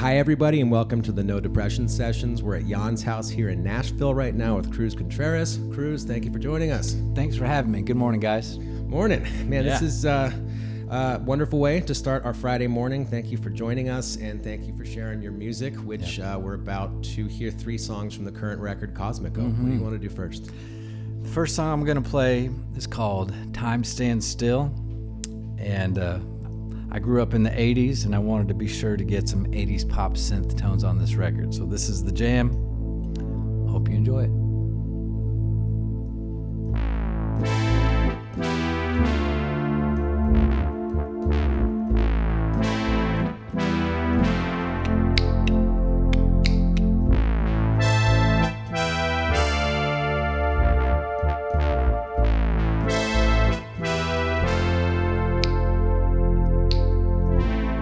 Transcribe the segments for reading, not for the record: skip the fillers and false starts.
Hi, everybody, and welcome to the No Depression Sessions. We're at Jaan's house here in Nashville right now with Cruz Contreras. Cruz, thank you for joining us. Thanks for having me. Good morning, guys. Morning. Man, This is a wonderful way to start our Friday morning. Thank you for joining us, and thank you for sharing your music, which we're about to hear 3 songs from the current record, Cosmico. What do you want to do first? The first song I'm going to play is called Time Stands Still, and I grew up in the 80s, and I wanted to be sure to get some 80s pop synth tones on this record. So this is the jam. Hope you enjoy it.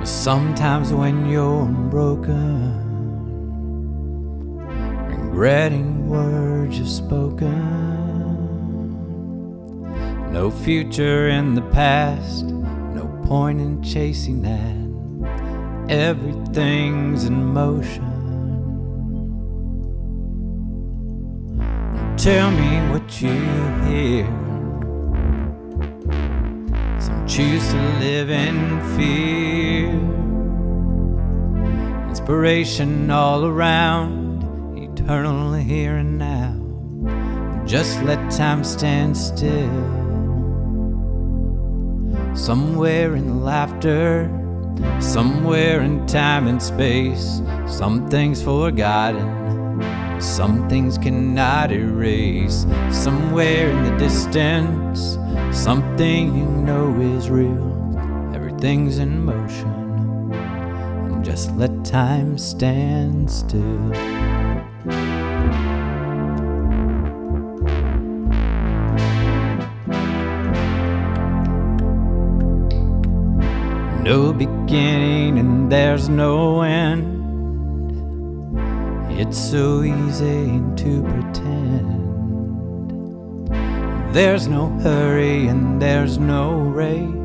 Sometimes when you're broken, regretting words you've spoken, no future in the past, no point in chasing that, everything's in motion. Tell me what you hear. Some choose to live in fear. Inspiration all around, eternal here and now. Just let time stand still. Somewhere in laughter, somewhere in time and space, some things forgotten, some things cannot erase. Somewhere in the distance, something you know is real. Everything's in motion. Just let time stand still. No beginning and there's no end. It's so easy to pretend. There's no hurry and there's no race.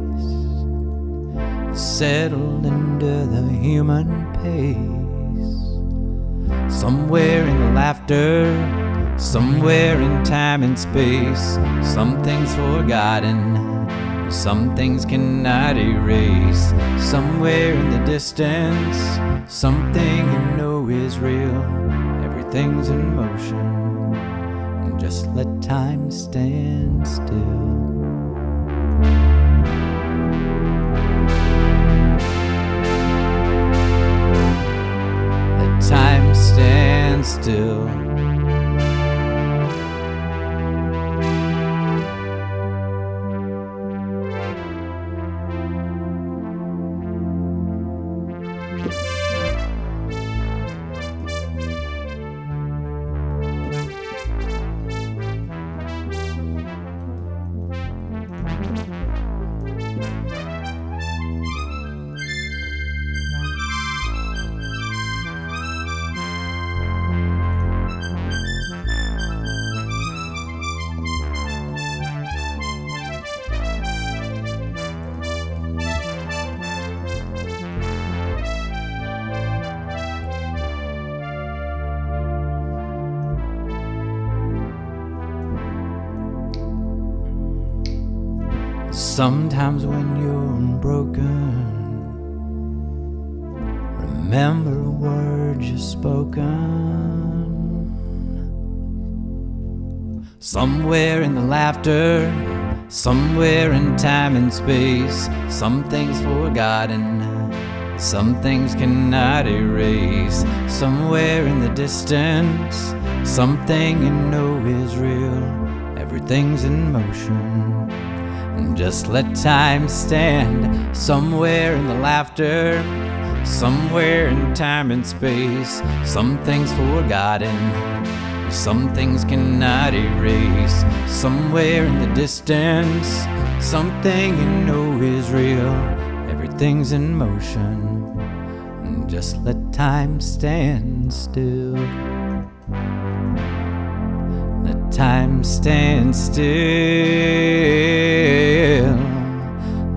Settled into the human pace. Somewhere in the laughter, somewhere in time and space, some things forgotten, some things cannot erase. Somewhere in the distance, something you know is real. Everything's in motion, and just let time stand still. Time stands still. Sometimes when you're broken, remember words you've spoken. Somewhere in the laughter, somewhere in time and space, some things forgotten, some things cannot erase. Somewhere in the distance, something you know is real. Everything's in motion. Just let time stand. Somewhere in the laughter, somewhere in time and space, some things forgotten, some things cannot erase. Somewhere in the distance, something you know is real. Everything's in motion. Just let time stand still. Let time stand still.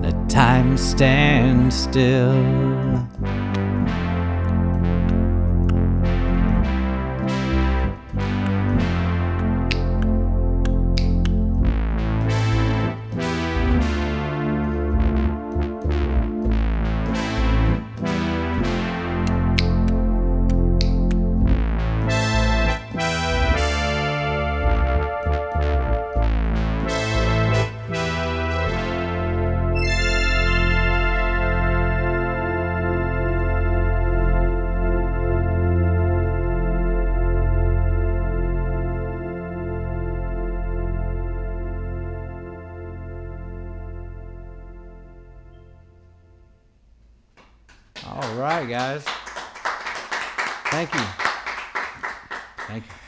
Let time stand still. right, guys. Thank you.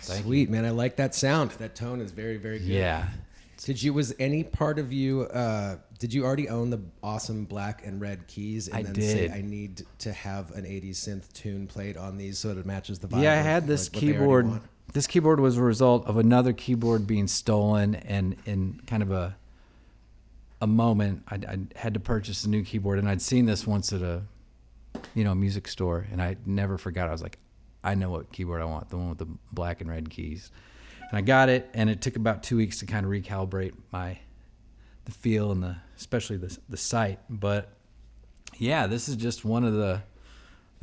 Sweet, man. I like that sound. That tone is very, very good. Yeah. Was any part of you, did you already own the awesome black and red keys and I then did. say, I need to have an 80s synth tune played on these so that it matches the vibe? Yeah, I had this keyboard. This keyboard was a result of another keyboard being stolen, and in kind of a moment, I had to purchase a new keyboard, and I'd seen this once at a music store, and I never forgot. I was like, I know what keyboard I want, the one with the black and red keys. And I got it, and it took about 2 weeks to kind of recalibrate the feel and especially the sight. But yeah, this is just one of the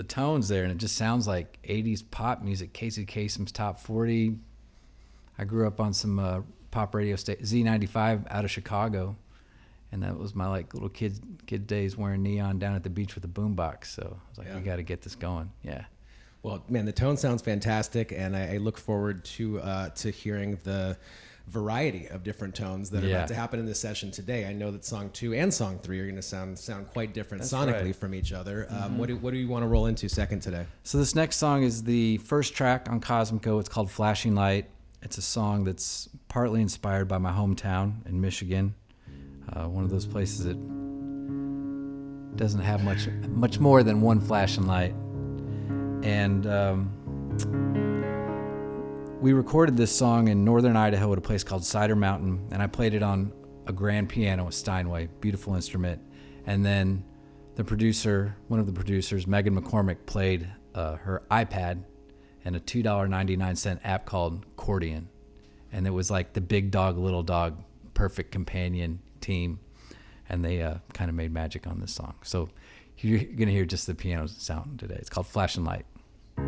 tones there, and it just sounds like 80s pop music. Casey Kasem's Top 40. I grew up on some pop radio Z95 out of Chicago, and that was my little kid days wearing neon down at the beach with a boombox. So I was like, we got to get this going. Yeah. Well, man, the tone sounds fantastic, and I look forward to hearing the variety of different tones that are about to happen in this session today. I know that song 2 and song 3 are going to sound quite different sonically from each other. What do you want to roll into second today? So this next song is the first track on Cosmico. It's called Flashing Light. It's a song that's partly inspired by my hometown in Michigan, one of those places that doesn't have much more than one flashing light. And we recorded this song in northern Idaho at a place called Cider Mountain, and I played it on a grand piano with Steinway, beautiful instrument. And then one of the producers, Megan McCormick, played her iPad and a $2.99 app called Accordion. And it was like the big dog, little dog, perfect companion team. And they kind of made magic on this song. So you're going to hear just the piano sound today. It's called Flashing Light. Let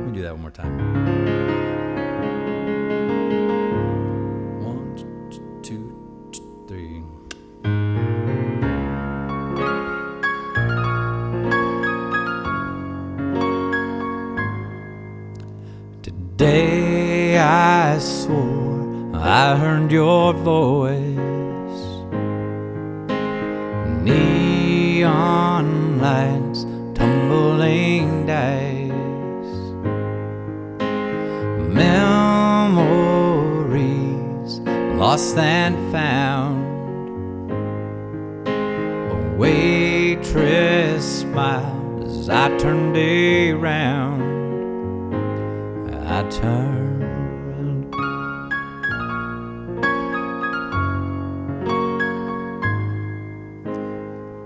me do that one more time. 1, 2, 3. Today I swore I heard your voice. Neon lights, tumbling dice, memories lost and found. A waitress smiled as I turned around. I turned.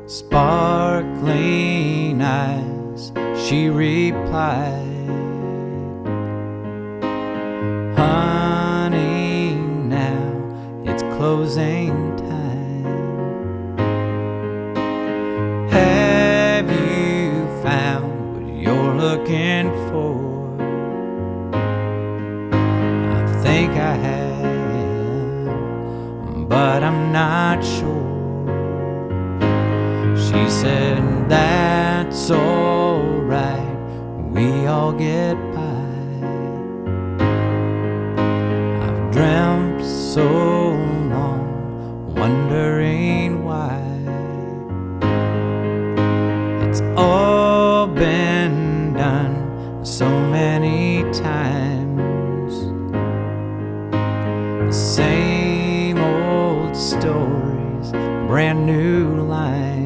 Sparkling eyes, she replied, honey, now it's closing time. Have you found what you're looking for? I think I have, but I'm not sure. She said, that's alright, we all get by. I've dreamt so long, wondering why. It's all been done so many times. The same old stories, brand new lines.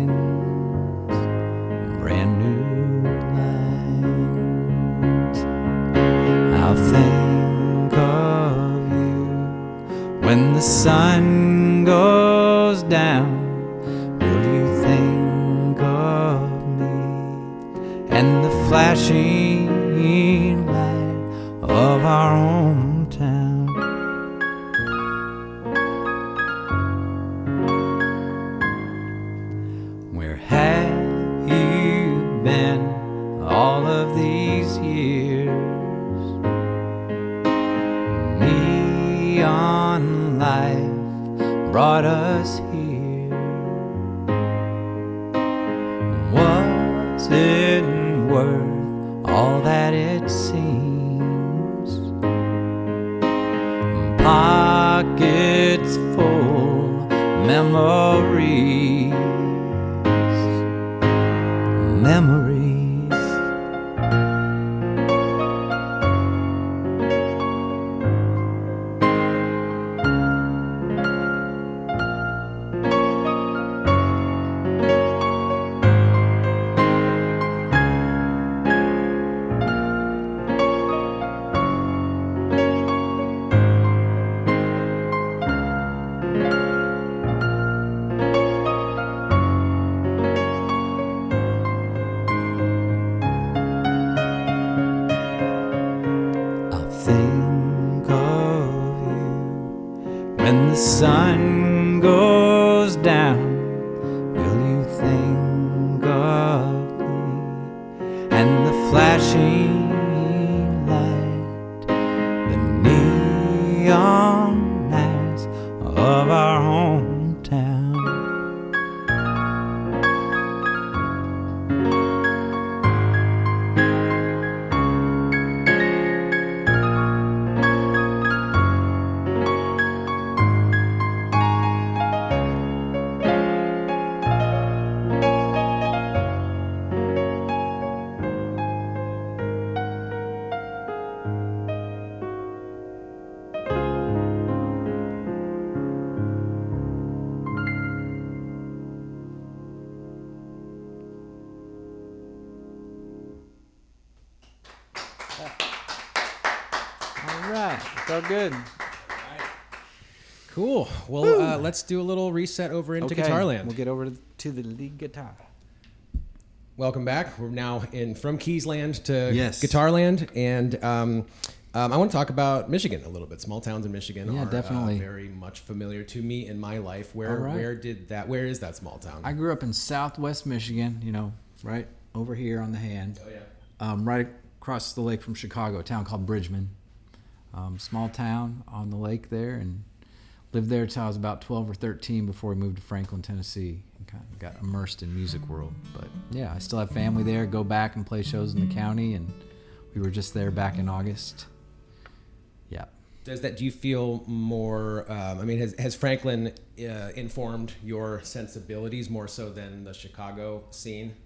Brand new lines. I'll think of you when the sun goes down. Will you think of me and the flashing light of our hometown? Where have you been all of these years? Neon life brought us here. Was it worth all that it seems? Pockets memories, memories. When the sun goes down, will you think of me and the flashing light, the neon lights of our hometown? All right, felt good. Cool. Well, let's do a little reset over into Guitarland. We'll get over to the lead guitar. Welcome back. We're now from Keysland to Yes. Guitarland, and I want to talk about Michigan a little bit. Small towns in Michigan are definitely very much familiar to me in my life. All right. Where is that small town? I grew up in Southwest Michigan, right over here on the hand. Oh yeah. Right across the lake from Chicago, a town called Bridgman. Small town on the lake there, and lived there till I was about 12 or 13 before we moved to Franklin, Tennessee, and kind of got immersed in music world. But yeah, I still have family there, go back and play shows in the county, and we were just there back in August. Yeah. Do you feel more, has Franklin informed your sensibilities more so than the Chicago scene?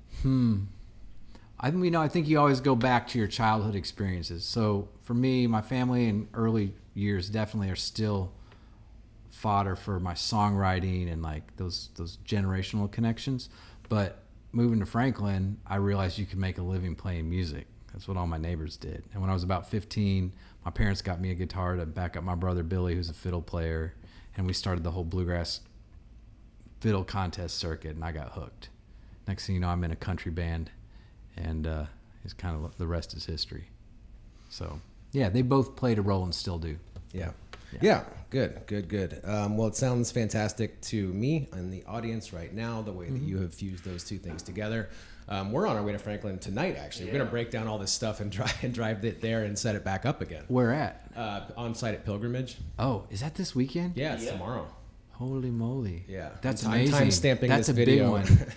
I think you always go back to your childhood experiences. So for me, my family in early years definitely are still fodder for my songwriting and like those generational connections. But moving to Franklin, I realized you could make a living playing music. That's what all my neighbors did. And when I was about 15, my parents got me a guitar to back up my brother Billy, who's a fiddle player, and we started the whole bluegrass fiddle contest circuit, and I got hooked. Next thing you know, I'm in a country band, and it's kind of the rest is history. So yeah, they both played a role and still do. Yeah. Good. Well, it sounds fantastic to me and the audience right now, the way that you have fused those two things together. We're on our way to Franklin tonight, actually. We're going to break down all this stuff and drive it there and set it back up again. Where at? On site at Pilgrimage. Oh, is that this weekend? Yeah, it's tomorrow. Holy moly. Yeah. That's I'm amazing. time-stamping That's this a video. big one.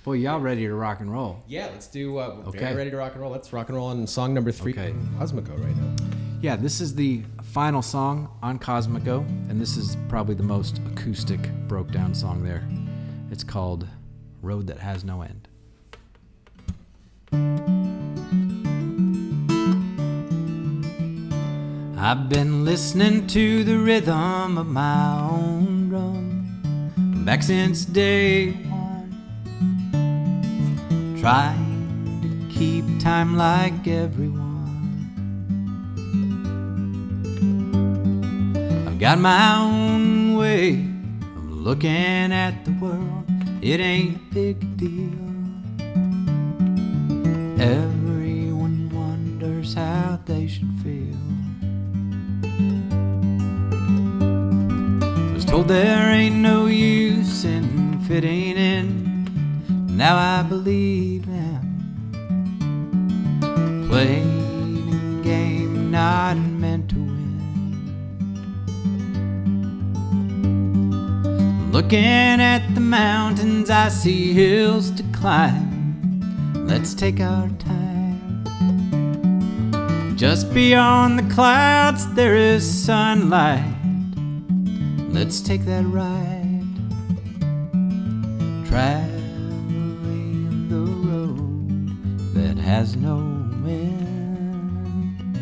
Boy, y'all ready to rock and roll. Yeah, let's do, very ready to rock and roll. Let's rock and roll on song number 3, Cosmico right now. Yeah, this is the final song on Cosmico, and this is probably the most acoustic, broke down song there. It's called Road That Has No End. I've been listening to the rhythm of my own drum back since day one, trying to keep time like everyone. I've got my own way of looking at the world. It ain't a big deal. Everyone wonders how they should feel. Was told there ain't no use in fitting in. Now I believe in playing a game not meant to win. Looking at the mountains, I see hills to climb. Let's take our time. Just beyond the clouds there is sunlight. Let's take that ride. has no end.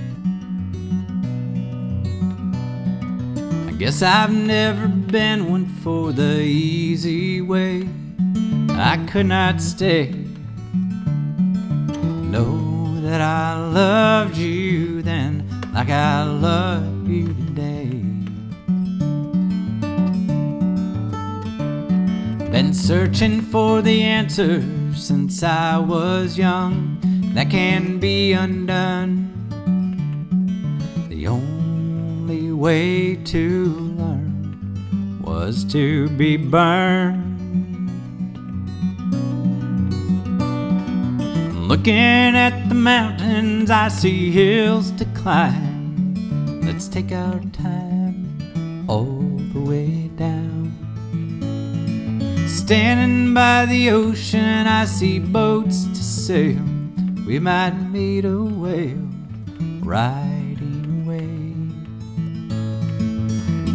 I guess I've never been one for the easy way. I could not stay. Know that I loved you then like I love you today. Been searching for the answer since I was young. That can be undone. The only way to learn was to be burned. Looking at the mountains, I see hills to climb. Let's take our time all the way down. Standing by the ocean, I see boats to sail. We might meet a whale riding away.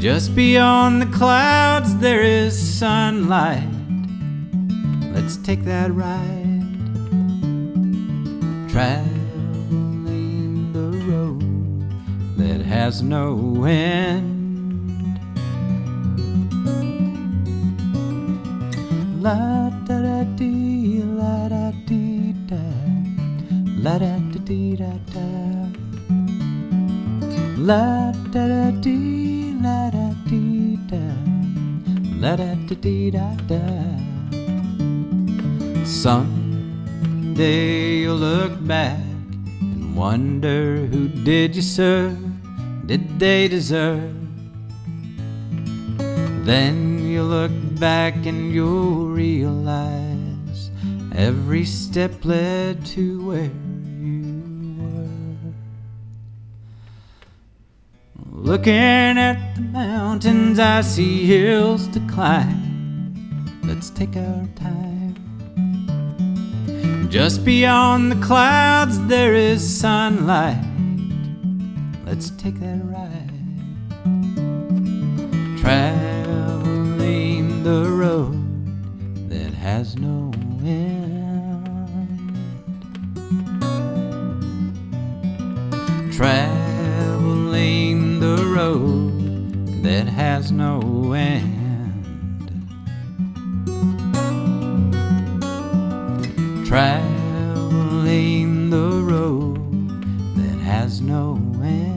Just beyond the clouds, there is sunlight. Let's take that ride. Traveling the road that has no end. La da da dee, la da dee da, la da da dee da da, la da da dee, la da dee da, la da da dee da da. Someday you'll look back and wonder, who did you serve? Did they deserve? Then you'll look back and you'll realize every step led to where you were. Looking at the mountains, I see hills to climb. Let's take our time. Just beyond the clouds, there is sunlight. Let's take that ride. Traveling the road that has no end. Traveling the road that has no end. Traveling the road that has no end.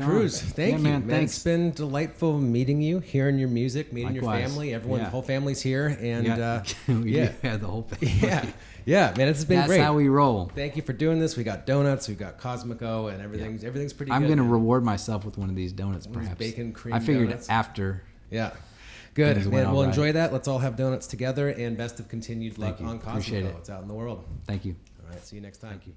Cruz, thank you, man. Thanks. It's been delightful meeting you, hearing your music, meeting Likewise. Your family. Everyone, the whole family's here, and yeah, the whole family. Yeah, man, it's been great. That's how we roll. Thank you for doing this. We got donuts, we got Cosmico, and everything's pretty good. I'm gonna reward myself with one of these donuts, perhaps. Bacon cream. I figured donuts. After. Yeah. Good. Man, we'll enjoy right. that. Let's all have donuts together, and best of continued luck on Cosmico. Appreciate it. It's out in the world. Thank you. All right. See you next time. Thank you.